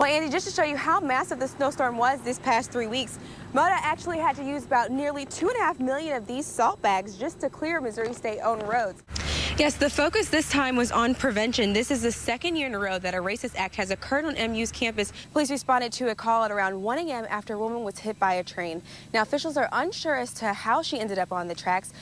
Well, Andy, just to show you how massive the snowstorm was this past 3 weeks, MoDOT actually had to use about nearly 2.5 million of these salt bags just to clear Missouri state-owned roads. Yes, the focus this time was on prevention. This is the second year in a row that a racist act has occurred on MU's campus. Police responded to a call at around 1 a.m. after a woman was hit by a train. Now, officials are unsure as to how she ended up on the tracks.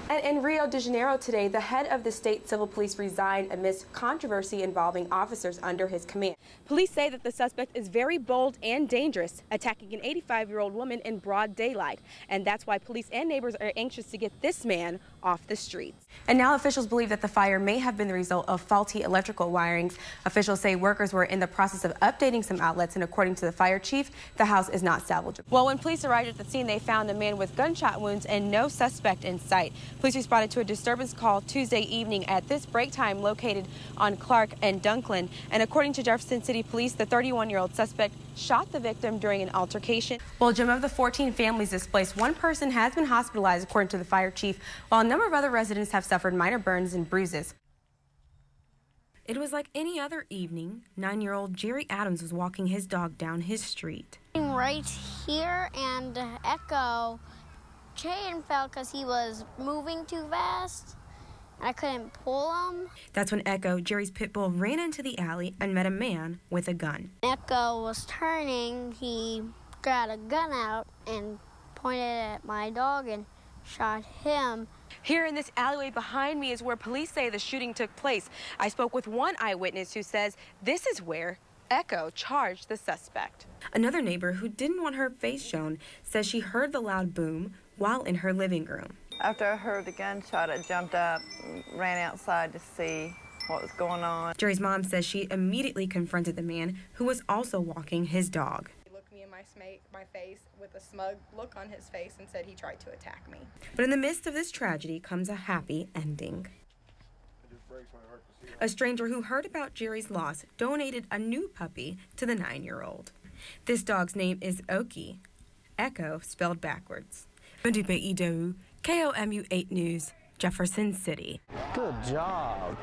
And in Rio de Janeiro today, the head of the state civil police resigned amidst controversy involving officers under his command. Police say that the suspect is very bold and dangerous, attacking an 85-year-old woman in broad daylight. And that's why police and neighbors are anxious to get this man off the streets. And now officials believe that the fire may have been the result of faulty electrical wirings. Officials say workers were in the process of updating some outlets, and according to the fire chief, the house is not salvageable. Well, when police arrived at the scene, they found a man with gunshot wounds and no suspect in sight. Police responded to a disturbance call Tuesday evening at this break time located on Clark and Dunklin. And according to Jefferson City Police, the 31-year-old suspect shot the victim during an altercation. Well, Jim, of the 14 families displaced, one person has been hospitalized, according to the fire chief, while a number of other residents have suffered minor burns and bruises. It was like any other evening. 9-year-old Jerry Adams was walking his dog down his street. Right here, and Echo chain fell because he was moving too fast. I couldn't pull him. That's when Echo, Jerry's pit bull, ran into the alley and met a man with a gun. Echo was turning. He got a gun out and pointed at my dog and shot him. Here in this alleyway behind me is where police say the shooting took place. I spoke with one eyewitness who says this is where Echo charged the suspect. Another neighbor who didn't want her face shown says she heard the loud boom while in her living room. After I heard the gunshot, I jumped up, ran outside to see what was going on. Jerry's mom says she immediately confronted the man who was also walking his dog. He looked me in my face with a smug look on his face and said he tried to attack me. But in the midst of this tragedy comes a happy ending. A stranger who heard about Jerry's loss donated a new puppy to the 9-year-old. This dog's name is Oki, Echo spelled backwards. Modupe Idowu, KOMU 8 News, Jefferson City. Good job.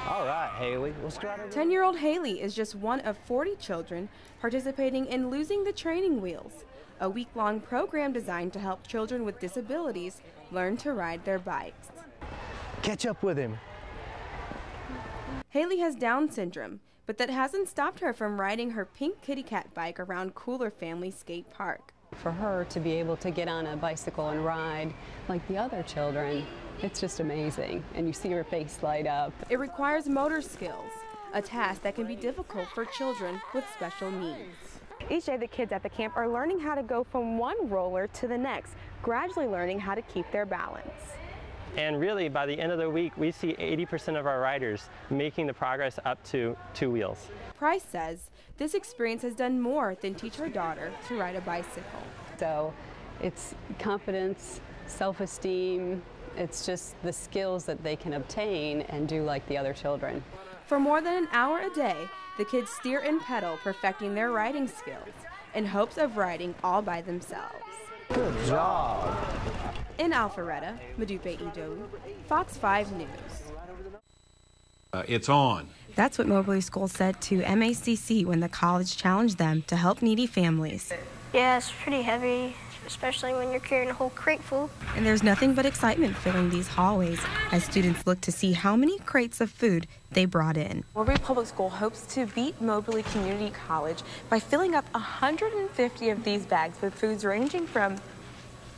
All right, Haley, let's go out. 10-year-old Haley is just one of 40 children participating in Losing the Training Wheels, a week-long program designed to help children with disabilities learn to ride their bikes. Catch up with him. Haley has Down syndrome, but that hasn't stopped her from riding her pink kitty cat bike around Cooler Family Skate Park. For her to be able to get on a bicycle and ride like the other children, it's just amazing, and you see her face light up. It requires motor skills, a task that can be difficult for children with special needs. Each day the kids at the camp are learning how to go from one roller to the next, gradually learning how to keep their balance. And really, by the end of the week, we see 80% of our riders making the progress up to 2 wheels. Price says this experience has done more than teach her daughter to ride a bicycle. So it's confidence, self-esteem, it's just the skills that they can obtain and do like the other children. For more than an hour a day, the kids steer and pedal, perfecting their riding skills in hopes of riding all by themselves. Good job. In Alpharetta, Modupe Idowu, Fox 5 News. It's on. That's what Moberly School said to MACC when the college challenged them to help needy families. Yeah, it's pretty heavy, especially when you're carrying a whole crate full. And there's nothing but excitement filling these hallways as students look to see how many crates of food they brought in. Moberly Public School hopes to beat Moberly Community College by filling up 150 of these bags with foods ranging from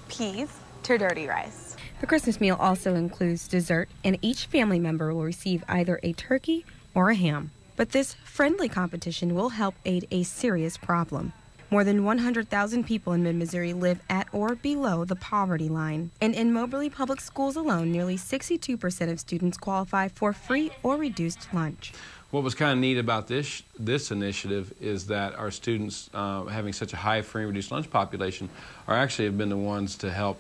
peas to dirty rice. The Christmas meal also includes dessert, and each family member will receive either a turkey or a ham. But this friendly competition will help aid a serious problem. More than 100,000 people in mid-Missouri live at or below the poverty line. And in Moberly Public Schools alone, nearly 62% of students qualify for free or reduced lunch. What was kind of neat about this initiative is that our students, having such a high free and reduced lunch population, have been the ones to help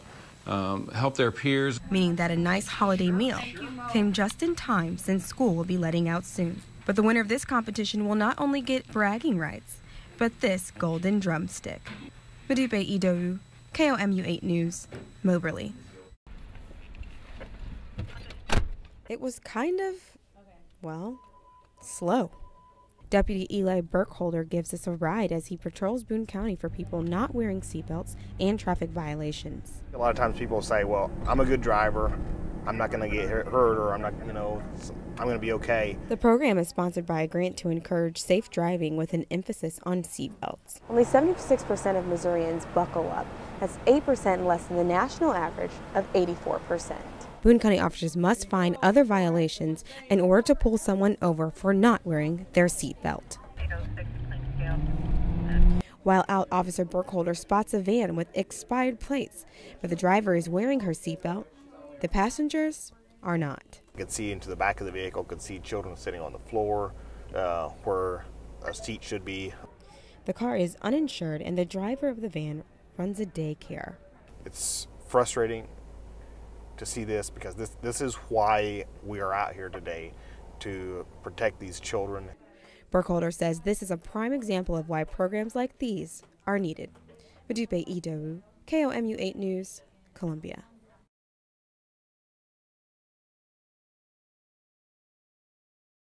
their peers. Meaning that a nice holiday meal came just in time since school will be letting out soon. But the winner of this competition will not only get bragging rights, but this golden drumstick. Modupe Idowu, KOMU 8 News, Moberly. It was kind of, well, slow. Deputy Eli Burkholder gives us a ride as he patrols Boone County for people not wearing seatbelts and traffic violations. A lot of times people say, well, I'm a good driver, I'm not going to get hurt, or I'm not, I'm going to be okay. The program is sponsored by a grant to encourage safe driving with an emphasis on seatbelts. Only 76% of Missourians buckle up. That's 8% less than the national average of 84%. Boone County officers must find other violations in order to pull someone over for not wearing their seatbelt. While out, Officer Burkholder spots a van with expired plates, but the driver is wearing her seatbelt. The passengers are not. You could see into the back of the vehicle, could see children sitting on the floor where a seat should be. The car is uninsured and the driver of the van runs a daycare. It's frustrating to see this because this is why we are out here today, to protect these children. Burkholder says this is a prime example of why programs like these are needed. Modupe Idowu, KOMU 8 News, Columbia.